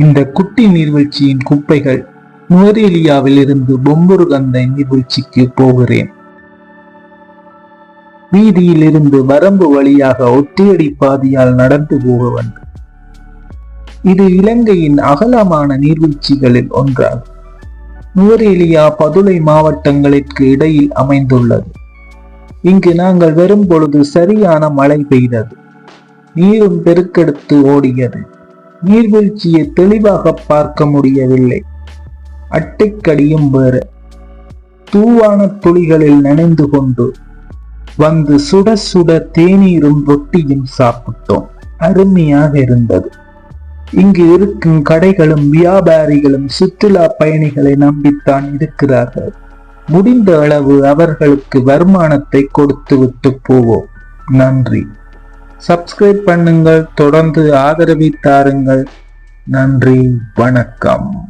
இந்த குட்டி நீர்வீழ்ச்சியின் குப்பைகள் நுவரேலியாவில் இருந்து பொம்புருகந்தை நீர்வீழ்ச்சிக்கு போகிறேன். வீதியில் இருந்து வரம்பு வழியாக ஒற்றையடி பாதையால் நடந்து போக வேண்டும். இது இலங்கையின் அகலமான நீர்வீழ்ச்சிகளில் ஒன்றாகும். நுவரேலியா பதுளை மாவட்டங்களுக்கு இடையில் அமைந்துள்ளது. இங்கு நாங்கள் வரும் பொழுது சரியான மழை பெய்தது. நீரும் பெருக்கெடுத்து ஓடியது. நீர்வீழ்ச்சியை தெளிவாக பார்க்க முடியவில்லை. அட்டைக்கடியும் வேறு. தூவான துளிகளில் நனைந்து கொண்டு வந்து சுட சுட தேநீரும் ரொட்டியும் சாப்பிட்டோம். அருமையாக இருந்தது. இங்கு இருக்கும் கடைகளும் வியாபாரிகளும் சுற்றுலா பயணிகளை நம்பித்தான் இருக்கிறார்கள். முடிந்த அளவு அவர்களுக்கு வருமானத்தை கொடுத்து விட்டு போவோம். நன்றி. சப்ஸ்கிரைப் பண்ணுங்கள். தொடர்ந்து ஆதரவை தாருங்கள். நன்றி. வணக்கம்.